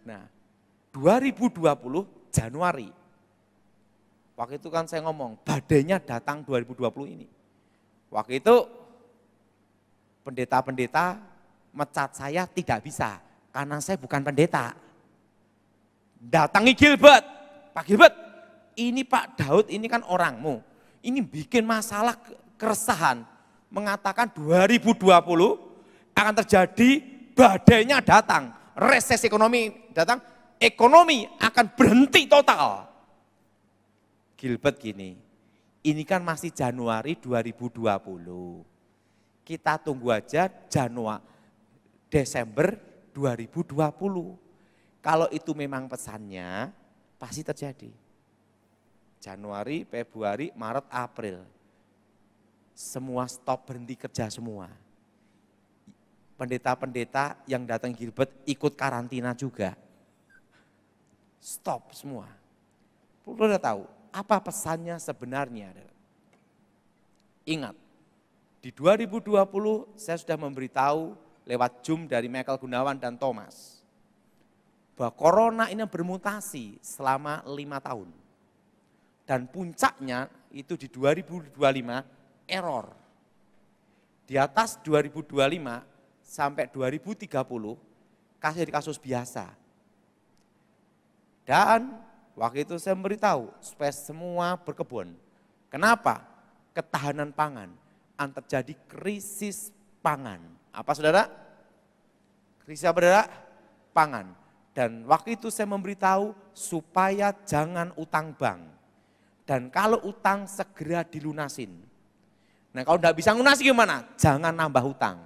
Nah, 2020 Januari. Waktu itu kan saya ngomong, badainya datang 2020 ini. Waktu itu pendeta-pendeta mecat saya tidak bisa, karena saya bukan pendeta. Datangi Gilbert, Pak Gilbert, ini Pak Daud ini kan orangmu. Ini bikin masalah keresahan, mengatakan 2020 akan terjadi badainya datang, resesi ekonomi datang, ekonomi akan berhenti total. Gilbert gini, ini kan masih Januari 2020. Kita tunggu aja Desember 2020. Kalau itu memang pesannya, pasti terjadi. Januari, Februari, Maret, April. Semua stop, berhenti kerja semua. Pendeta-pendeta yang datang Gilbert ikut karantina juga. Stop semua. Perlu udah tahu apa pesannya sebenarnya. Ingat, di 2020 saya sudah memberitahu lewat Zoom dari Michael Gunawan dan Thomas bahwa corona ini bermutasi selama 5 tahun. Dan puncaknya itu di 2025 error. Di atas 2025 sampai 2030 kasus biasa. Dan Waktu itu saya memberitahu supaya semua berkebun. Kenapa? Ketahanan pangan. Terjadi krisis pangan. Apa saudara? Krisis apa saudara? Pangan. Dan waktu itu saya memberitahu supaya jangan utang bank. Dan kalau utang segera dilunasin. Nah kalau tidak bisa lunasi gimana? Jangan nambah hutang.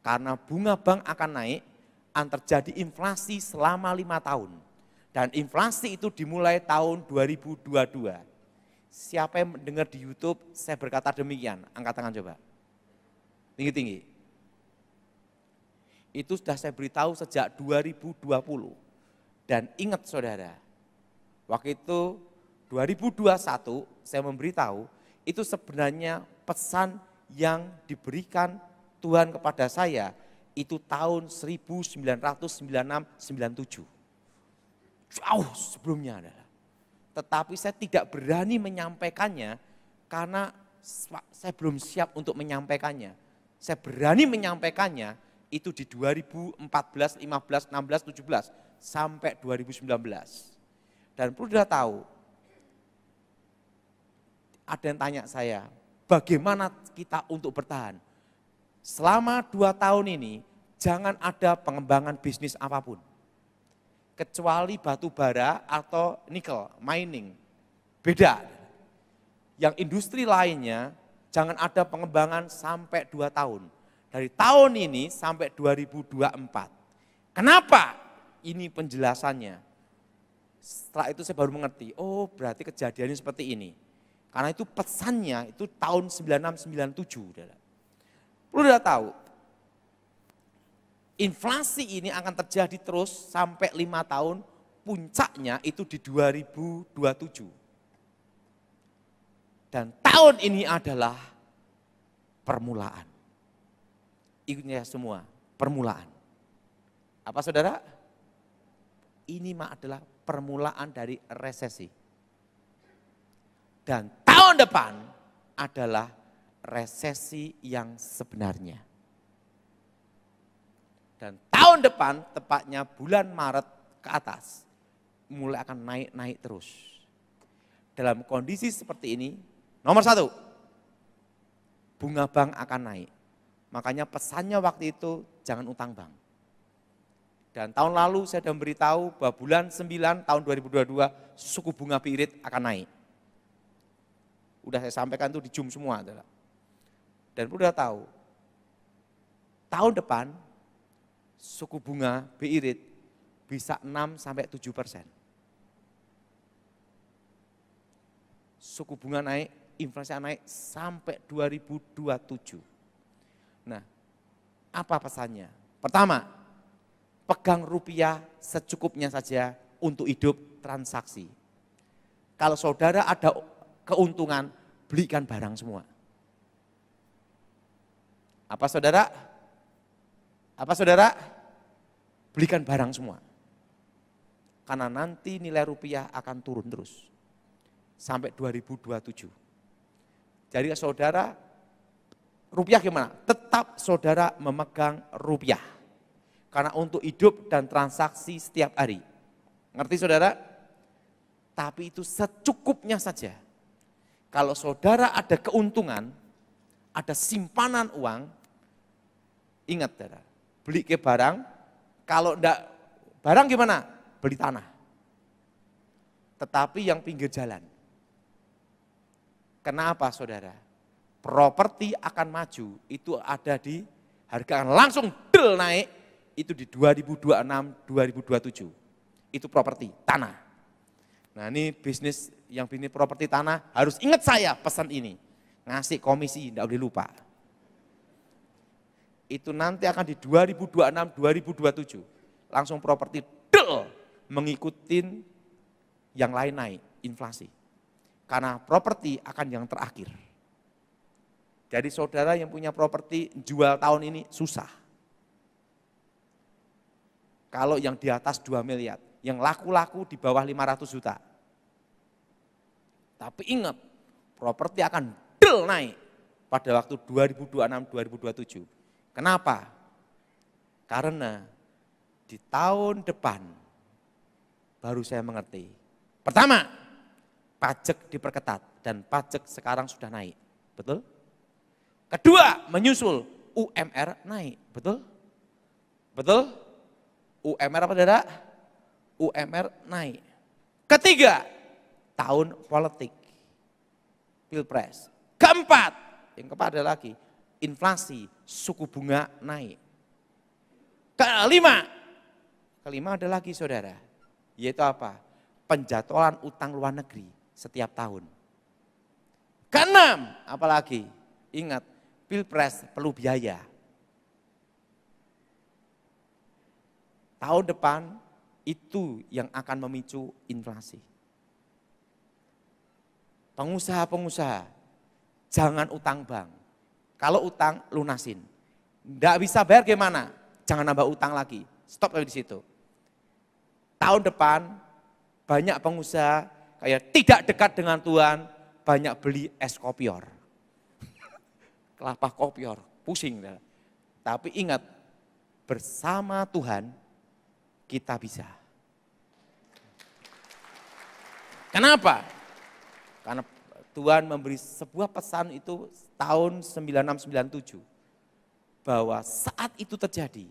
Karena bunga bank akan naik, terjadi inflasi selama 5 tahun. Dan inflasi itu dimulai tahun 2022. Siapa yang mendengar di YouTube, saya berkata demikian. Angkat tangan coba. Tinggi-tinggi. Itu sudah saya beritahu sejak 2020. Dan ingat saudara, waktu itu 2021 saya memberitahu, itu sebenarnya pesan yang diberikan Tuhan kepada saya, itu tahun 1996-97. Jauh sebelumnya adalah. Tetapi saya tidak berani menyampaikannya karena saya belum siap untuk menyampaikannya. Saya berani menyampaikannya itu di 2014, 15, 16, 17 sampai 2019. Dan perlu sudah tahu, ada yang tanya saya, bagaimana kita untuk bertahan? Selama 2 tahun ini jangan ada pengembangan bisnis apapun. Kecuali batu bara atau nikel, mining. Beda. Yang industri lainnya jangan ada pengembangan sampai 2 tahun. Dari tahun ini sampai 2024. Kenapa? Ini penjelasannya. Setelah itu saya baru mengerti, oh berarti kejadiannya seperti ini. Karena itu pesannya itu tahun 96-97. Perlu udah tahu, inflasi ini akan terjadi terus sampai 5 tahun, puncaknya itu di 2027. Dan tahun ini adalah permulaan. Ingatnya semua, permulaan. Apa saudara? Ini adalah permulaan dari resesi. Dan tahun depan adalah resesi yang sebenarnya. Dan tahun depan, tepatnya bulan Maret ke atas, mulai akan naik-naik terus. Dalam kondisi seperti ini, nomor 1, bunga bank akan naik. Makanya pesannya waktu itu, jangan utang bank. Dan tahun lalu saya sudah memberitahu bahwa bulan 9 tahun 2022, suku bunga BI Rate akan naik. Udah saya sampaikan itu di Zoom semua. Dan udah tahu, tahun depan suku bunga BI Rate bisa 6-7%. Suku bunga naik, inflasi naik sampai 2027. Nah, apa pesannya? Pertama, pegang rupiah secukupnya saja untuk hidup transaksi. Kalau saudara ada keuntungan, belikan barang semua. Apa saudara? Apa saudara? Belikan barang semua. Karena nanti nilai rupiah akan turun terus. Sampai 2027. Jadi saudara, rupiah gimana? Tetap saudara memegang rupiah. Karena untuk hidup dan transaksi setiap hari. Ngerti saudara? Tapi itu secukupnya saja. Kalau saudara ada keuntungan, ada simpanan uang, ingat saudara, beli ke barang, kalau enggak barang gimana? Beli tanah. Tetapi yang pinggir jalan. Kenapa saudara? Properti akan maju, itu ada di harga akan langsung del naik, itu di 2026-2027. Itu properti, tanah. Nah ini bisnis yang bisnis properti tanah harus ingat saya pesan ini. Ngasih komisi, tidak boleh lupa. Itu nanti akan di 2026-2027. Langsung properti del mengikutin yang lain naik, inflasi. Karena properti akan yang terakhir. Jadi saudara yang punya properti jual tahun ini susah. Kalau yang di atas 2 miliar. Yang laku-laku di bawah 500 juta. Tapi ingat, properti akan del naik pada waktu 2026-2027. Kenapa? Karena di tahun depan baru saya mengerti, Pertama, pajak diperketat dan pajak sekarang sudah naik, betul? Kedua, menyusul UMR naik, betul? Betul? UMR apa saudara? UMR naik. Ketiga, tahun politik, pilpres. Keempat, yang keempat ada lagi, inflasi, suku bunga naik. Kelima ada lagi saudara, yaitu apa? Penjadwalan utang luar negeri setiap tahun. Keenam, apalagi? Ingat, pilpres perlu biaya. Tahun depan itu yang akan memicu inflasi. Pengusaha-pengusaha, jangan utang bank. Kalau utang, lunasin. Nggak bisa bayar gimana? Jangan nambah utang lagi. Stop di situ. Tahun depan, banyak pengusaha kayak tidak dekat dengan Tuhan, banyak beli es kopior. Kelapa kopior, pusing. Tapi ingat, bersama Tuhan kita bisa. Kenapa? Karena Tuhan memberi sebuah pesan itu tahun 9697. Bahwa saat itu terjadi,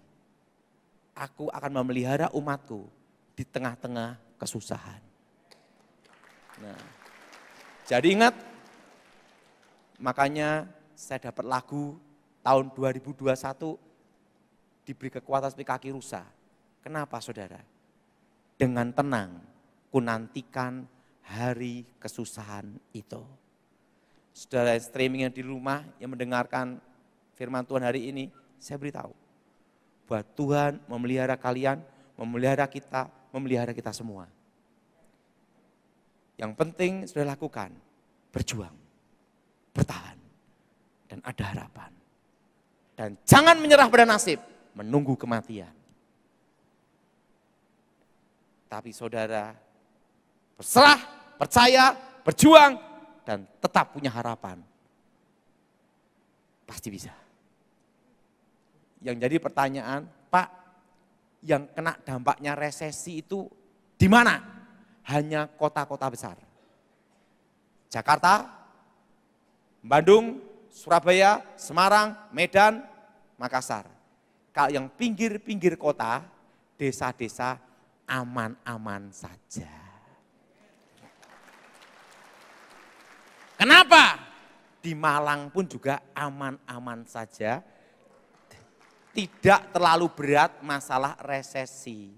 aku akan memelihara umatku di tengah-tengah kesusahan. Nah, jadi ingat, makanya saya dapat lagu tahun 2021 diberi kekuatan seperti kaki rusa. Kenapa saudara? Dengan tenang ku nantikan hari kesusahan itu. Saudara streaming yang di rumah yang mendengarkan firman Tuhan hari ini, saya beritahu bahwa Tuhan memelihara kalian, memelihara kita semua. Yang penting sudah lakukan, berjuang, bertahan, dan ada harapan. Dan jangan menyerah pada nasib, menunggu kematian. Tapi saudara berserah, percaya, berjuang, dan tetap punya harapan. Pasti bisa. Yang jadi pertanyaan, Pak, yang kena dampaknya resesi itu di mana? Hanya kota-kota besar. Jakarta, Bandung, Surabaya, Semarang, Medan, Makassar. Kalau yang pinggir-pinggir kota, desa-desa aman-aman saja. Kenapa? Di Malang pun juga aman-aman saja. Tidak terlalu berat masalah resesi.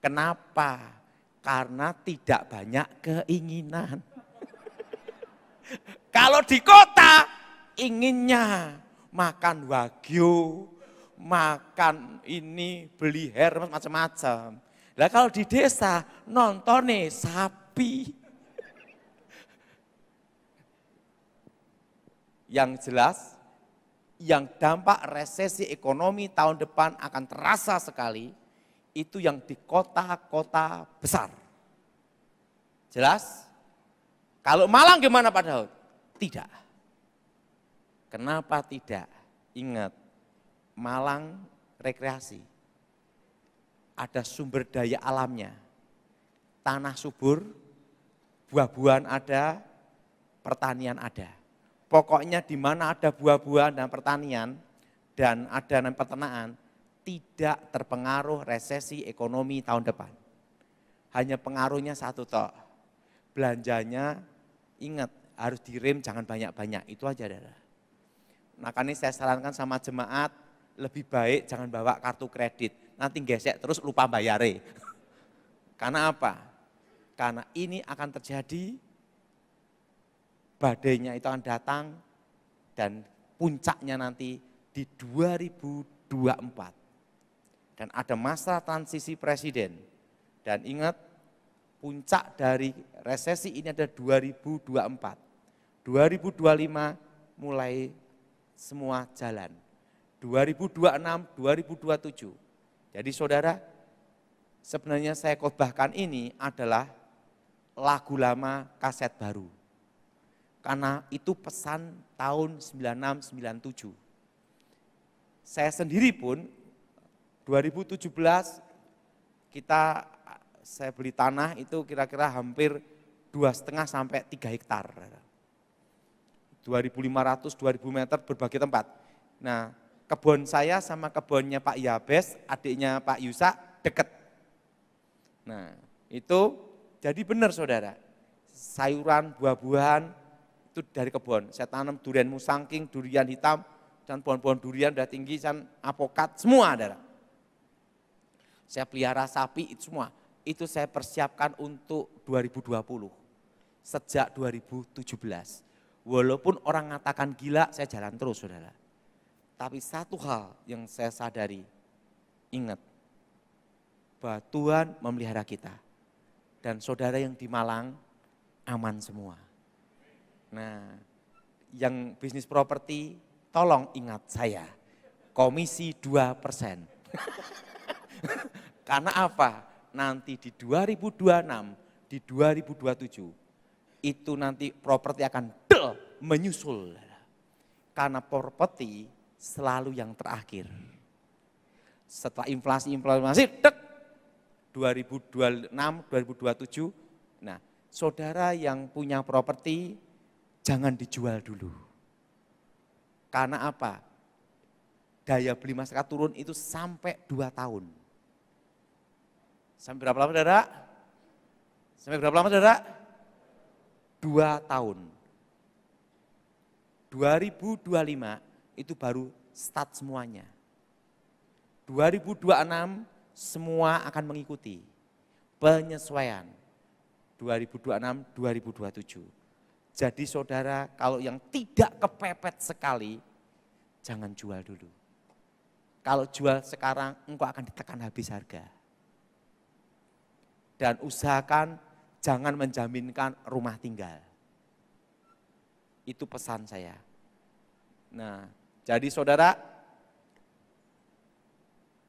Kenapa? Karena tidak banyak keinginan. Kalau di kota inginnya makan wagyu, makan ini, beli Hermes macam-macam. Lah kalau di desa nonton nih sapi. Yang jelas, yang dampak resesi ekonomi tahun depan akan terasa sekali, itu yang di kota-kota besar. Jelas? Kalau Malang gimana Pak Daud? Tidak. Kenapa tidak? Ingat, Malang rekreasi. Ada sumber daya alamnya. Tanah subur, buah-buahan ada, pertanian ada. Pokoknya di mana ada buah-buahan dan pertanian dan ada peternakan, tidak terpengaruh resesi ekonomi tahun depan. Hanya pengaruhnya satu tok. Belanjanya ingat harus direm jangan banyak-banyak, itu aja Saudara. Makanya saya sarankan sama jemaat lebih baik jangan bawa kartu kredit. Nanti gesek terus lupa bayare. Karena apa? Karena ini akan terjadi, badainya itu akan datang dan puncaknya nanti di 2024. Dan ada masa transisi presiden. Dan ingat, puncak dari resesi ini ada 2024. 2025 mulai semua jalan. 2026, 2027. Jadi saudara, sebenarnya saya khotbahkan ini adalah lagu lama kaset baru. Karena itu pesan tahun 96-97. Saya sendiri pun 2017 saya beli tanah itu kira-kira hampir 2,5 sampai 3 hektar. 2.500, 2.000 meter berbagai tempat. Nah, kebun saya sama kebunnya Pak Yabes, adiknya Pak Yusa, deket. Nah, itu jadi benar saudara. Sayuran, buah-buahan, itu dari kebun. Saya tanam durian musangking, durian hitam, dan pohon-pohon durian udah tinggi, dan apokat, semua ada. Saya pelihara sapi, itu semua. Itu saya persiapkan untuk 2020, sejak 2017. Walaupun orang mengatakan gila, saya jalan terus saudara. Tapi satu hal yang saya sadari, ingat, bahwa Tuhan memelihara kita. Dan saudara yang di Malang, aman semua. Nah, yang bisnis properti, tolong ingat saya, komisi 2%. Karena apa? Nanti di 2026, di 2027, itu nanti properti akan menyusul. Karena properti selalu yang terakhir. Setelah inflasi, 2026, 2027. Nah, saudara yang punya properti, jangan dijual dulu. Karena apa? Daya beli masyarakat turun itu sampai 2 tahun. Sampai berapa lama saudara? Sampai berapa lama saudara? 2 tahun. 2025 itu baru start semuanya. 2026 semua akan mengikuti penyesuaian. 2026, 2027. Jadi saudara kalau yang tidak kepepet sekali, jangan jual dulu. Kalau jual sekarang engkau akan ditekan habis harga. Dan usahakan jangan menjaminkan rumah tinggal. Itu pesan saya. Nah, jadi saudara,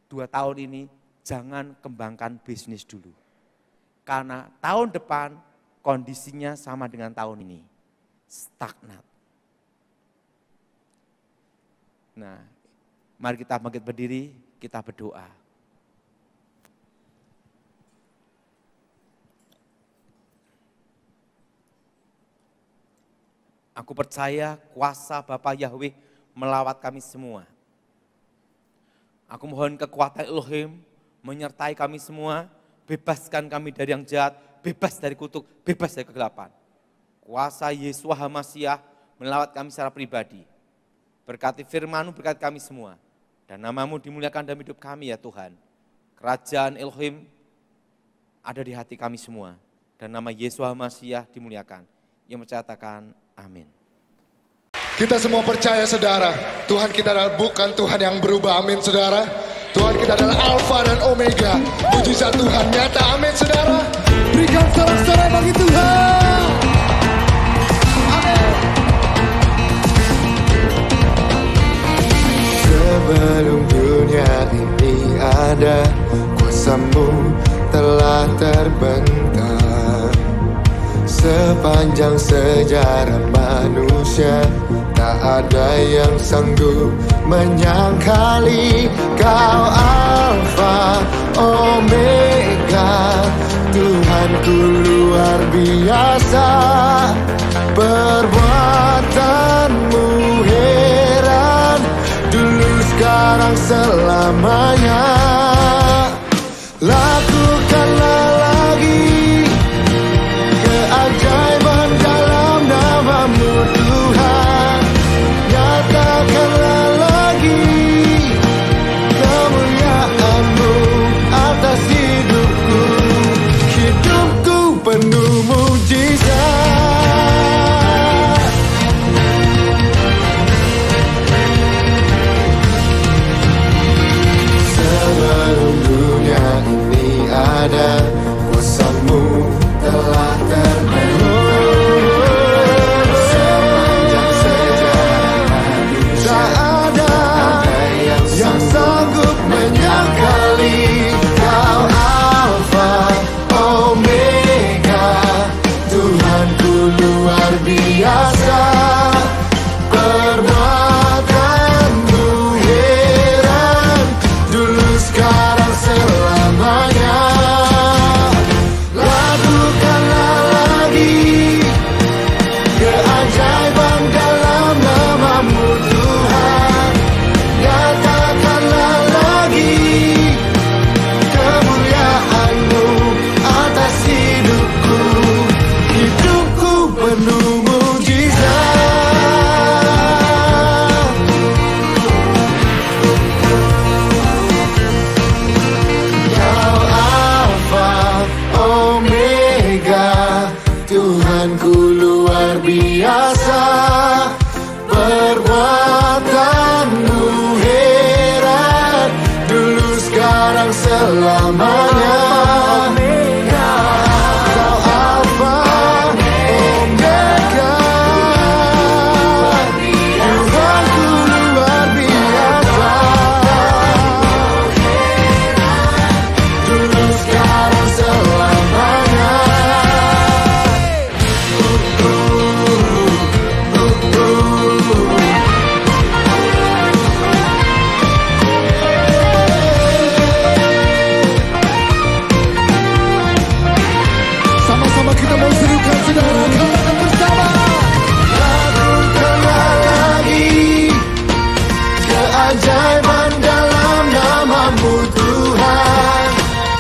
2 tahun ini jangan kembangkan bisnis dulu. Karena tahun depan kondisinya sama dengan tahun ini, stagnat. Nah, mari kita bangkit berdiri, kita berdoa. Aku percaya kuasa Bapa Yahweh melawat kami semua. Aku mohon kekuatan Elohim menyertai kami semua, bebaskan kami dari yang jahat, bebas dari kutuk, bebas dari kegelapan. Kuasa Yesua HaMasyiah melawat kami secara pribadi. Berkati firman-Mu, berkati kami semua. Dan nama-Mu dimuliakan dalam hidup kami ya Tuhan. Kerajaan Elohim ada di hati kami semua. Dan nama Yesua HaMasyiah dimuliakan. Yang menyatakan amin. Kita semua percaya saudara, Tuhan kita adalah bukan Tuhan yang berubah, amin saudara. Tuhan kita adalah Alfa dan Omega, mujizat Tuhan nyata, amin saudara. Berikan sorak-sorai bagi Tuhan. Amin. Sebelum dunia ini ada, kuasa-Mu telah terbentang. Sepanjang sejarah manusia, tak ada yang sanggup menyangkali Kau Alfa Omega, Tuhanku luar biasa. Perbuatan-Mu heran, dulu sekarang selamanya. Lakukanlah lagi keajaiban dalam nama-Mu Tuhan. Nyatakanlah lagi kemuliaan-Mu atas hidupku. Hidupku penuh mujizat. Sebelum dunia ini ada, kuasa-Mu telah terbentuk. Sepanjang sejarah manusia, tak ada yang sanggup menyangkali Kau Alfa Omega, Tuhanku luar biasa. Perbuatan-Mu heran, dulu sekarang selamanya. Lakukanlah lagi Tuhanku luar biasa, perbuatanmu heran, dulu sekarang selamanya. Kau Alfa Omega, Tuhanku luar biasa, dulu sekarang selamanya. Sama-sama kita mau serukan saudara, katakan bersama. Lakukanlah lagi keajaiban dalam nama-Mu Tuhan.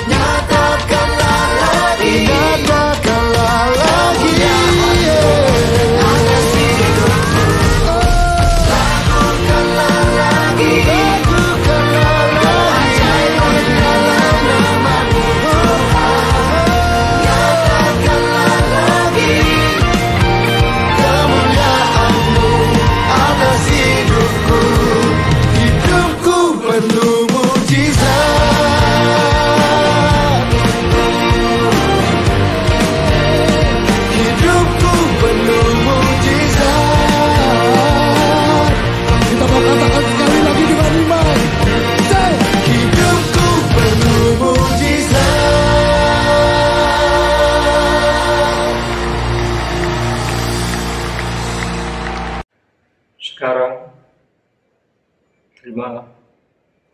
Nyatakanlah lagi, nyatakanlah lagi. Lakukanlah lagi, lakukanlah lagi keajaiban dalam nama-Mu Tuhan. Nyatakanlah lagi kemuliaan-Mu atas hidupku. Hidupku penuh mujizat, hidupku penuh mujizat. Kita mau katakan sekali lagi dengan iman. Say, hidupku penuh mujizat. Sekarang, terimalah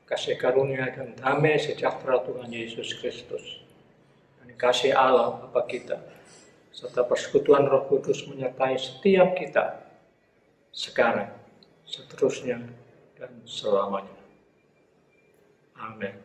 kasih karunia dan damai sejahtera Tuhan Yesus Kristus, dan kasih Allah Bapa kita, serta persekutuan Roh Kudus menyertai setiap kita, sekarang, seterusnya, dan selamanya. Amin.